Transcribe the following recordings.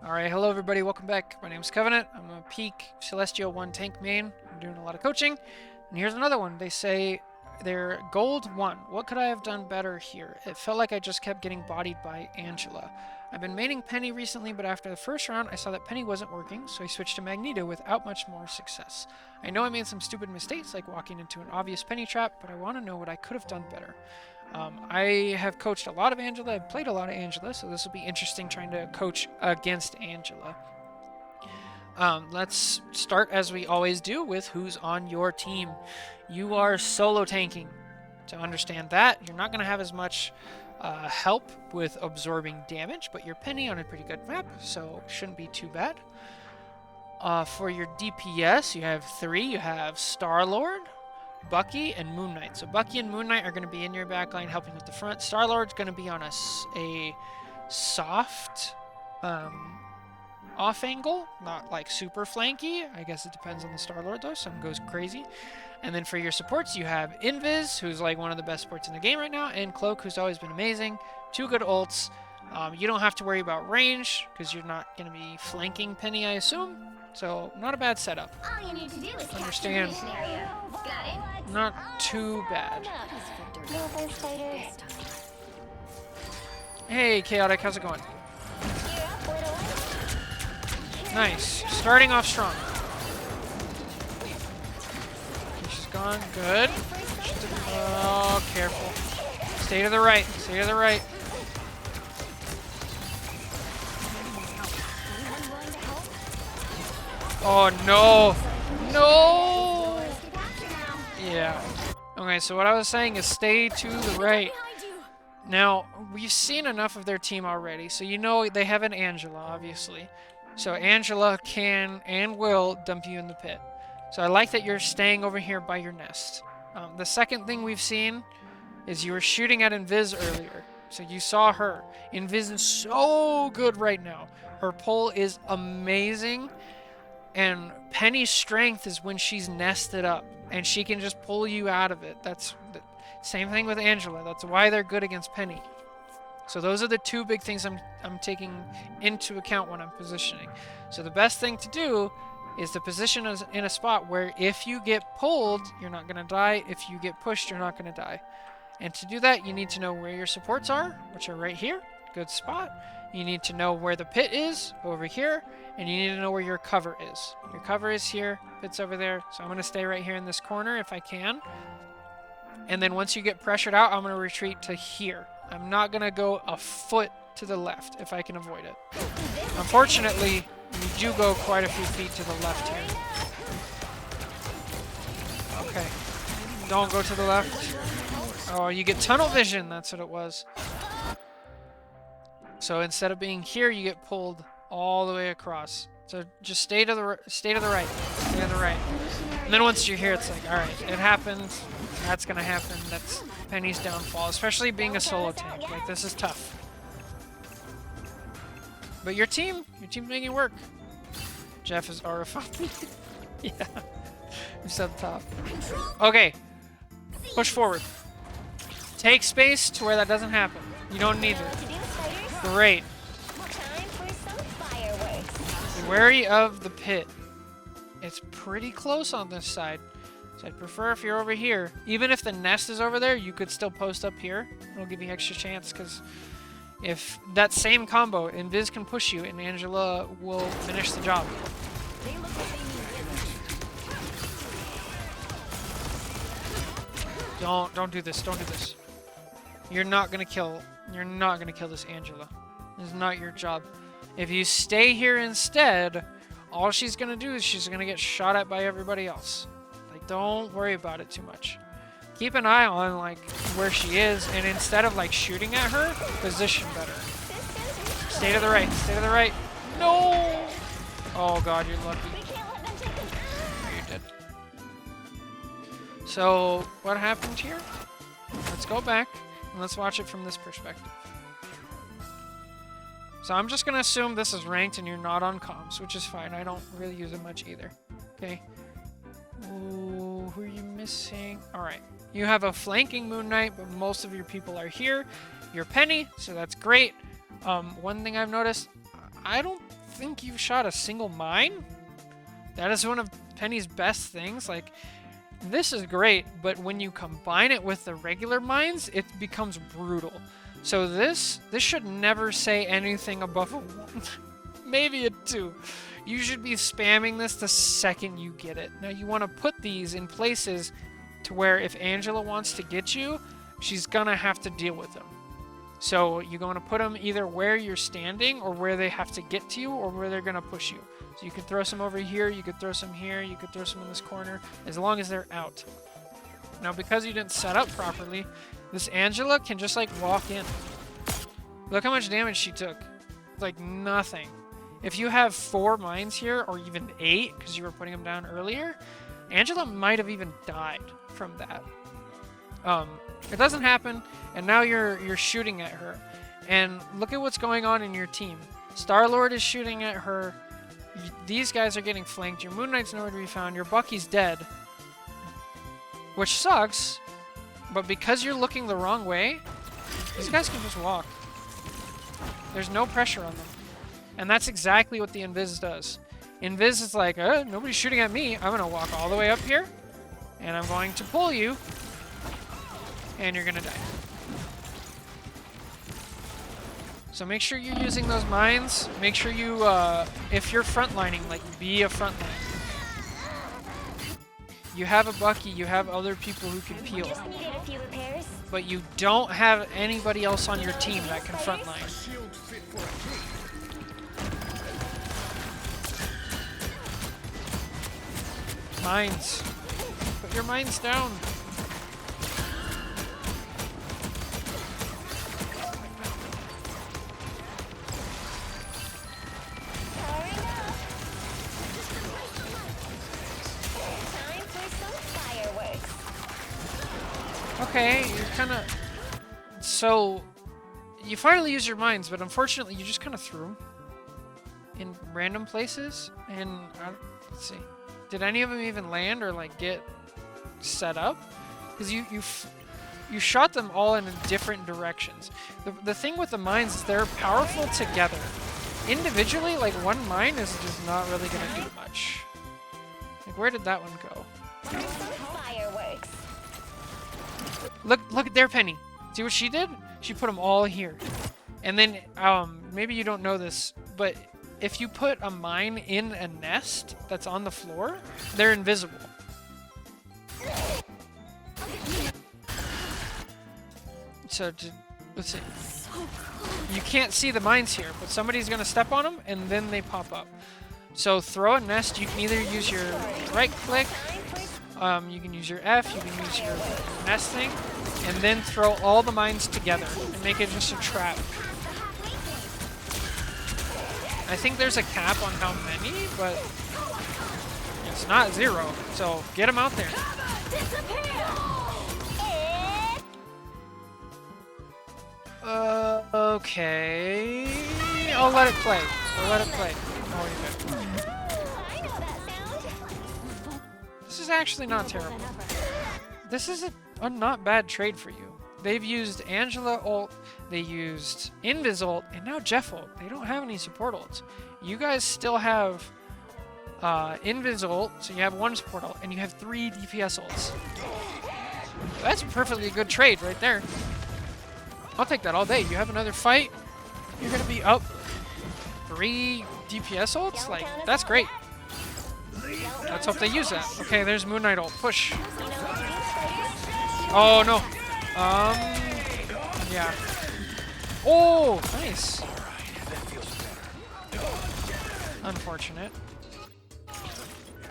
Alright, hello everybody, welcome back. My name is Covenant. I'm a Peak Celestial 1 tank main. I'm doing a lot of coaching. And here's another one. They say they're gold 1. What could I have done better here? It felt like I just kept getting bodied by Angela. I've been maining Penny recently, but after the first round, I saw that Penny wasn't working, so I switched to Magneto without much more success. I know I made some stupid mistakes, like walking into an obvious Penny trap, but I want to know what I could have done better. I have coached a lot of Angela. I've played a lot of Angela, so this will be interesting trying to coach against Angela. Let's start as we always do with who's on your team. You are solo tanking. To understand that, you're not going to have as much help with absorbing damage, but you're Penny on a pretty good map, so shouldn't be too bad. For your DPS, you have 3. You have Star-Lord, Bucky, and Moon Knight. So Bucky and Moon Knight are going to be in your backline helping with the front. Star-Lord's going to be on a soft off angle, not like super flanky. I guess it depends on the Star-Lord though. Some goes crazy. And then for your supports, you have Invis, who's like one of the best supports in the game right now, and Cloak, who's always been amazing. 2 good ults. You don't have to worry about range because you're not going to be flanking Penny, I assume. So not a bad setup. All you need to do is Understand. Got it? Not too bad. Hey, Chaotic, how's it going? Nice. Starting off strong. Okay, she's gone. Good. Oh, careful. Stay to the right. Stay to the right. Oh, no. No! Yeah. Okay, so what I was saying is stay to the right. Now, we've seen enough of their team already, so you know they have an Angela, obviously. So Angela can and will dump you in the pit. So I like that you're staying over here by your nest. The second thing we've seen is you were shooting at Invis earlier. So you saw her. Invis is so good right now. Her pull is amazing. And Penny's strength is when she's nested up. And she can just pull you out of it. That's the same thing with Angela. That's why they're good against Penny. So those are the 2 big things I'm taking into account when I'm positioning. So the best thing to do is to position us in a spot where if you get pulled, you're not going to die. If you get pushed, you're not going to die. And to do that, you need to know where your supports are, which are right here. Good spot. You need to know where the pit is, over here. And you need to know where your cover is. Your cover is here, pit's over there. So I'm going to stay right here in this corner if I can. And then once you get pressured out, I'm going to retreat to here. I'm not going to go a foot to the left if I can avoid it. Unfortunately, you do go quite a few feet to the left here. Okay. Don't go to the left. Oh, you get tunnel vision. That's what it was. So instead of being here, you get pulled all the way across. So just stay to the right. Stay to the right. And then once you're here, it's like, all right, it happened. That's gonna happen. That's Penny's downfall, especially being a solo tank. Like, this is tough. But your team's making it work. Jeff is RFI. Yeah. He's up top. Okay. Push forward. Take space to where that doesn't happen. You don't need it. Great. Be wary of the pit. It's pretty close on this side. So I'd prefer if you're over here. Even if the nest is over there, you could still post up here. It'll give you extra chance, because if that same combo, Invis can push you, and Angela will finish the job. Don't do this. Don't do this. You're not gonna kill this Angela. This is not your job. If you stay here instead, all she's gonna do is she's gonna get shot at by everybody else. Like, don't worry about it too much. Keep an eye on, like, where she is, and instead of, like, shooting at her, position better. Stay to the right. Stay to the right. No! Oh, God, you're lucky. You're dead. So, what happened here? Let's go back, and let's watch it from this perspective. So I'm just going to assume this is ranked and you're not on comms, which is fine. I don't really use it much either. Okay. Ooh, who are you missing? Alright. You have a flanking Moon Knight, but most of your people are here. You're Penny, so that's great. One thing I've noticed, I don't think you've shot a single mine? That is one of Penny's best things. Like, this is great, but when you combine it with the regular mines, it becomes brutal. So this should never say anything above a 1. Maybe a 2. You should be spamming this the second you get it. Now you want to put these in places to where if Angela wants to get you, she's gonna have to deal with them. So you're going to put them either where you're standing or where they have to get to you or where they're going to push you. So you could throw some over here, you could throw some here, you could throw some in this corner, as long as they're out. Now because you didn't set up properly, this Angela can just like walk in. Look how much damage she took. Like nothing. If you have 4 mines here, or even 8, because you were putting them down earlier, Angela might have even died from that. It doesn't happen, and now you're shooting at her. And look at what's going on in your team. Star-Lord is shooting at her. These guys are getting flanked. Your Moon Knight's nowhere to be found. Your Bucky's dead. Which sucks, but because you're looking the wrong way, these guys can just walk. There's no pressure on them. And that's exactly what the Invis does. Invis is like, nobody's shooting at me. I'm going to walk all the way up here, and I'm going to pull you, and you're going to die. So make sure you're using those mines. Make sure you, if you're frontlining, like, be a frontline. You have a Bucky, you have other people who can peel. But you don't have anybody else on your team that can frontline. Mines. Put your mines down. Okay, you're kind of... So, you finally use your mines, but unfortunately you just kind of threw them in random places. And, let's see. Did any of them even land or, like, get set up? Because you shot them all in different directions. The thing with the mines is they're powerful together. Individually, like, one mine is just not really going to do much. Like, where did that one go? Fireworks. Look at their Penny. See what she did? She put them all here. And then, maybe you don't know this, but if you put a mine in a nest that's on the floor, they're invisible. So, let's see. You can't see the mines here, but somebody's going to step on them, and then they pop up. So throw a nest. You can either use your right click, you can use your F, you can use your nest thing, and then throw all the mines together and make it just a trap. I think there's a cap on how many, but it's not 0, so get them out there. Okay. I'll let it play. I'll let it play. Oh, you good. This is actually not terrible. This is a not bad trade for you. They've used Angela ult, they used Invis ult, and now Jeff ult. They don't have any support ults. You guys still have Invis ult, so you have 1 support ult, and you have 3 DPS ults. That's a perfectly good trade right there. I'll take that all day. You have another fight, you're going to be up 3 DPS ults? Like, that's great. Let's hope they use that. Okay, there's Moon Knight ult. Push. Oh, no. Yeah. Oh, nice. Unfortunate.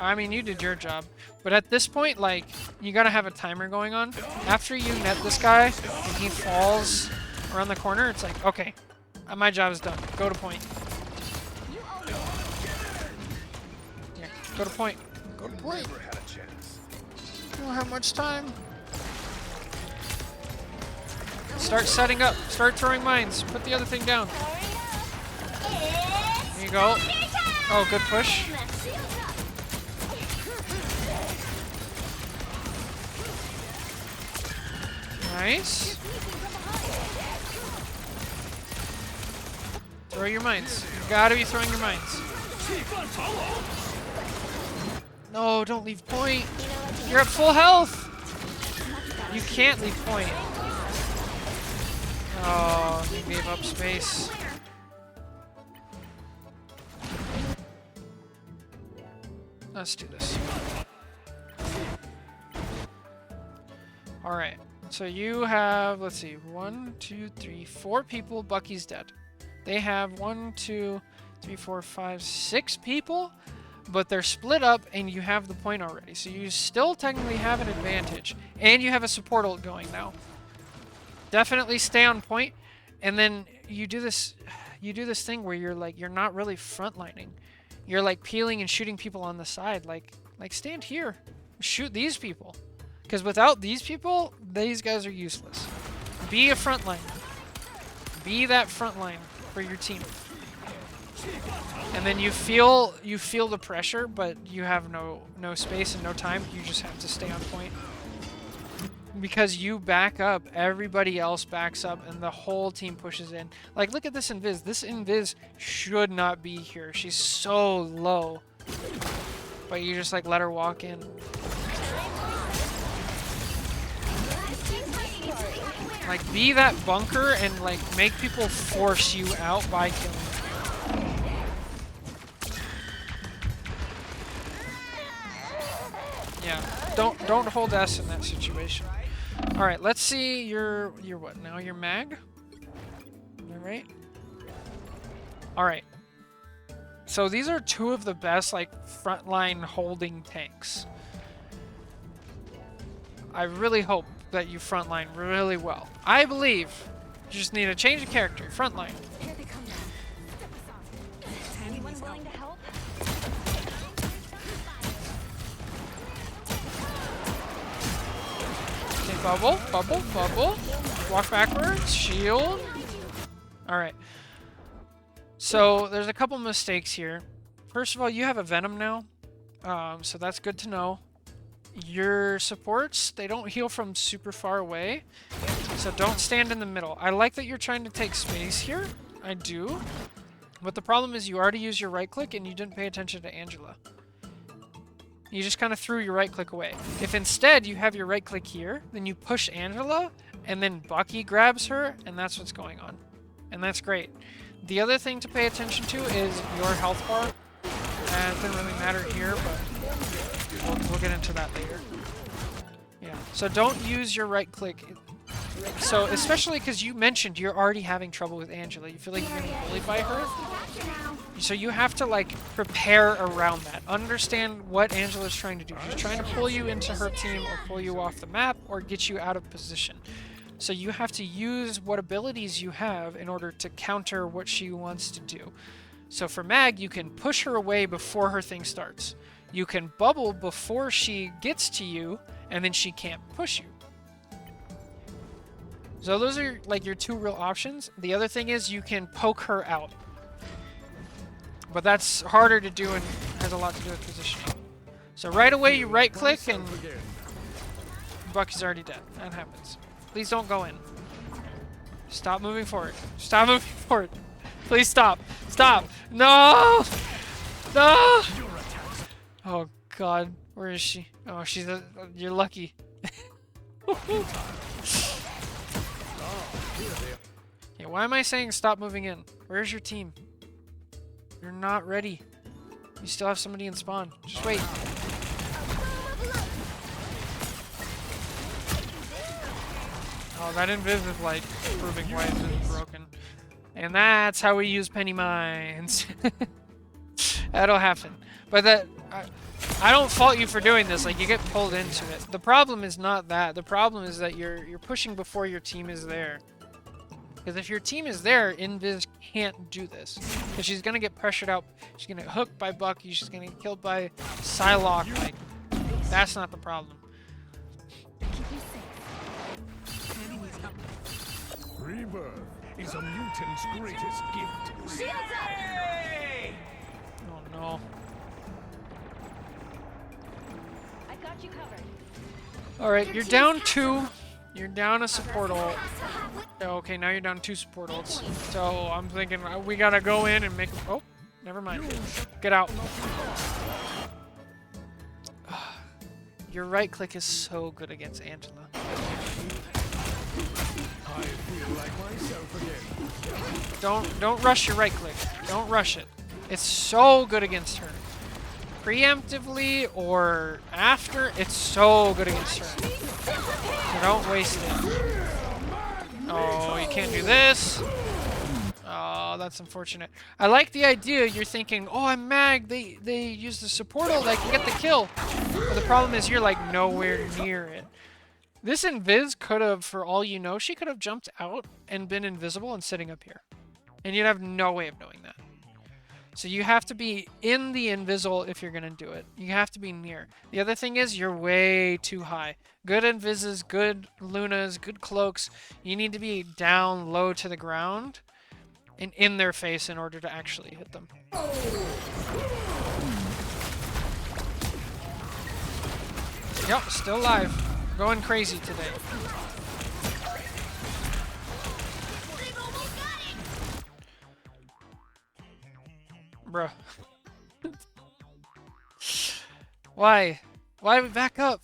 I mean, you did your job. But at this point, like, you gotta have a timer going on. After you net this guy, and he falls around the corner, it's like, okay, my job is done. Go to point. Yeah, go to point. Go to point. You don't have much time. Start setting up. Start throwing mines. Put the other thing down. There you go. Oh, good push. Nice. Throw your mines. You gotta be throwing your mines. No, don't leave point. You're at full health. You can't leave point. Oh, you gave up space. Let's do this. Alright, so you have, let's see, 1, 2, 3, 4 people. Bucky's dead. They have 1, 2, 3, 4, 5, 6 people, but they're split up and you have the point already. So you still technically have an advantage. And you have a support ult going now. Definitely stay on point, and then you do this thing where you're like, you're not really frontlining. You're like peeling and shooting people on the side. Like stand here, shoot these people. Because without these people, these guys are useless. Be a frontline. Be that frontline for your team. And then you feel the pressure, but you have no space and no time. You just have to stay on point. Because you back up, everybody else backs up, and the whole team pushes in. Like, look at this Invis. This Invis should not be here. She's so low. But you just, like, let her walk in. Like, be that bunker and, like, make people force you out by killing you. Yeah, don't hold S in that situation. All right, let's see. You're what now? You're mag. All right. All right. So these are two of the best like frontline holding tanks. I really hope that you frontline really well. I believe you just need to change the character. Frontline. Here they come now. Anyone willing to help? Okay, bubble, bubble, bubble. Walk backwards. Shield. All right. So there's a couple mistakes here. First of all, you have a Venom now, so that's good to know. Your supports, they don't heal from super far away, so don't stand in the middle. I like that you're trying to take space here. I do. But the problem is you already used your right click and you didn't pay attention to Angela. You just kind of threw your right click away. If instead you have your right click here, then you push Angela, and then Bucky grabs her, and that's what's going on. And that's great. The other thing to pay attention to is your health bar. It doesn't really matter here, but we'll get into that later. Yeah, so don't use your right click. So, especially because you mentioned you're already having trouble with Angela. You feel like you're getting bullied by her. So you have to, like, prepare around that. Understand what Angela's trying to do. She's trying to pull you into her team or pull you off the map or get you out of position. So you have to use what abilities you have in order to counter what she wants to do. So for Mag, you can push her away before her thing starts. You can bubble before she gets to you, and then she can't push you. So those are like your two real options. The other thing is you can poke her out. But that's harder to do and has a lot to do with positioning. So right away you right click and Bucky's already dead. That happens. Please don't go in. Stop moving forward. Stop moving forward. Please stop. Stop. No! No! Oh god. Where is she? Oh, she's you're lucky. Okay, why am I saying stop moving in? Where's your team? You're not ready. You still have somebody in spawn. Just wait. Oh, that invis is like proving why it's broken. And that's how we use Peni mines. That'll happen. But that I don't fault you for doing this. Like, you get pulled into it. The problem is not that. The problem is that you're pushing before your team is there. Because if your team is there, Invis can't do this. Because she's going to get pressured out. She's going to get hooked by Bucky. She's going to get killed by Psylocke. Like, that's not the problem. Rebirth is a mutant's greatest gift. Shields up! Oh no. I got you covered. Alright, you're down 2. You're down a support ult. Okay, now you're down 2 support ults. So I'm thinking we gotta go in and make. Oh, never mind. Get out. Your right click is so good against Angela. I feel like myself again. Don't rush your right click. Don't rush it. It's so good against her. Preemptively or after, it's so good against her. So don't waste it. Oh, you can't do this. Oh, that's unfortunate. I like the idea. You're thinking, oh, I'm mag. They use the support ult. I can get the kill. But the problem is you're like nowhere near it. This invis could have, for all you know, she could have jumped out and been invisible and sitting up here. And you'd have no way of knowing that. So you have to be in the invisible if you're going to do it. You have to be near. The other thing is you're way too high. Good invises, good lunas, good cloaks. You need to be down low to the ground and in their face in order to actually hit them. Yep, still alive. Going crazy today. Bruh. Why? Why back up?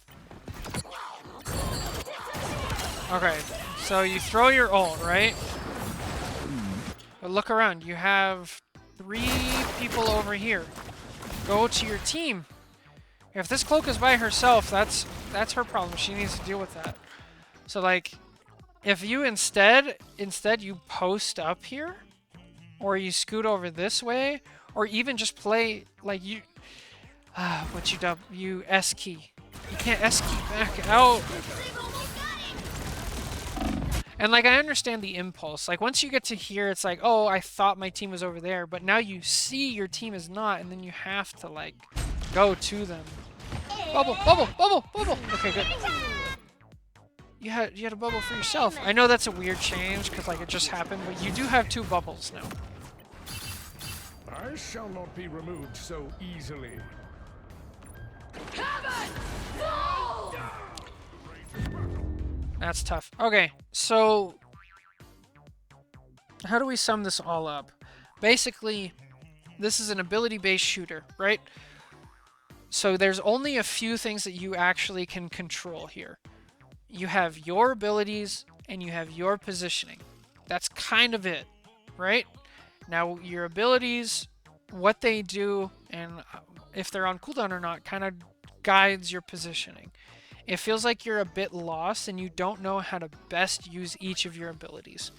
Okay, so you throw your ult, right? But look around. You have 3 people over here. Go to your team. If this cloak is by herself, that's her problem. She needs to deal with that. So like, if you instead you post up here, or you scoot over this way, or even just play like you, what you dub, you S key. You can't S key back out. And like, I understand the impulse. Like once you get to here, it's like, oh, I thought my team was over there, but now you see your team is not, and then you have to like go to them. Bubble, bubble, bubble, bubble. Okay, good. You had a bubble for yourself. I know that's a weird change because like it just happened, but you do have 2 bubbles now. I shall not be removed so easily. That's tough. Okay, so how do we sum this all up? Basically, this is an ability-based shooter, right? So there's only a few things that you actually can control here. You have your abilities and you have your positioning. That's kind of it, right? Now, your abilities, what they do, and if they're on cooldown or not, kind of guides your positioning. It feels like you're a bit lost and you don't know how to best use each of your abilities.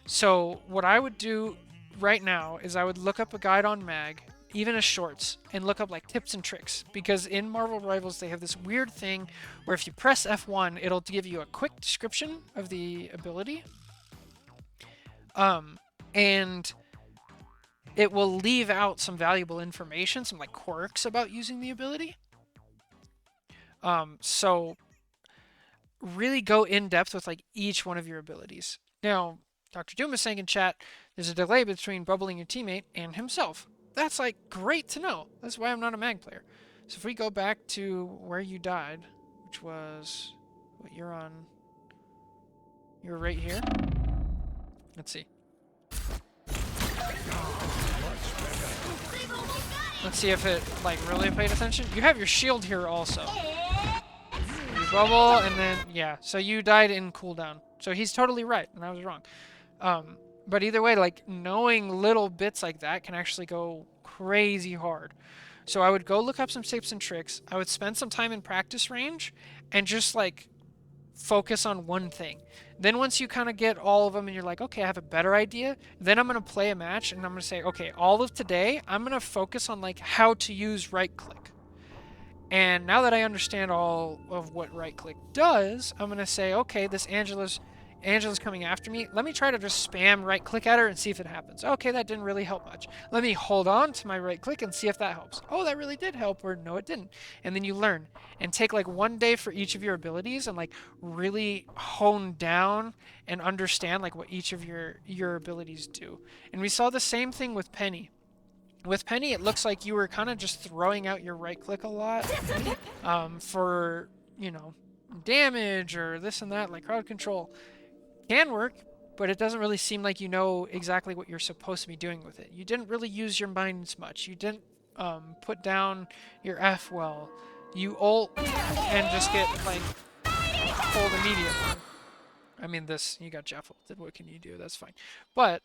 So what I would do right now is I would look up a guide on mag, even as shorts, and look up like tips and tricks, because in Marvel Rivals they have this weird thing where if you press F1 it'll give you a quick description of the ability, and it will leave out some valuable information, some like quirks about using the ability. So really go in depth with like each one of your abilities. Now, Dr. Doom is saying in chat, there's a delay between bubbling your teammate and himself. That's like great to know. That's why I'm not a mag player. So if we go back to where you died, which was what you're on, you're right here. Let's see. Let's see if it like really paid attention. You have your shield here also. You bubble and then yeah. So you died in cooldown. So he's totally right and I was wrong. But either way, like knowing little bits like that can actually go crazy hard. So I would go look up some tips and tricks. I would spend some time in practice range and just like focus on one thing. Then once you kind of get all of them and you're like, okay, I have a better idea, then I'm going to play a match and I'm going to say, okay, all of today, I'm going to focus on like how to use right click. And now that I understand all of what right click does, I'm going to say, okay, this Angela's coming after me. Let me try to just spam right click at her and see if it happens. Okay, that didn't really help much. Let me hold on to my right click and see if that helps. Oh, that really did help, or no, it didn't. And then you learn and take like one day for each of your abilities and like really hone down and understand like what each of your abilities do. And we saw the same thing with Penny. With Penny, it looks like you were kind of just throwing out your right click a lot for, you know, damage or this and that, like crowd control. Can work, but it doesn't really seem like you know exactly what you're supposed to be doing with it. You didn't really use your minds much. You didn't put down your F well. You ult and just get like pulled immediately. I mean, this, you got Jeff ulted. What can you do? That's fine. But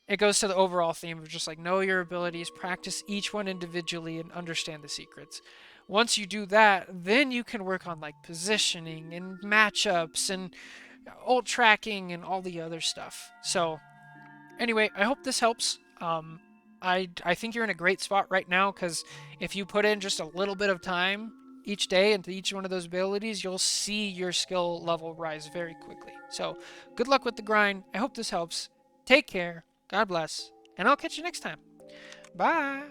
it goes to the overall theme of just like know your abilities, practice each one individually, and understand the secrets. Once you do that, then you can work on like positioning and matchups and ult tracking and all the other stuff. So anyway, I hope this helps. I think you're in a great spot right now because if you put in just a little bit of time each day into each one of those abilities, you'll see your skill level rise very quickly. So good luck with the grind. I hope this helps. Take care. God bless. And I'll catch you next time. Bye.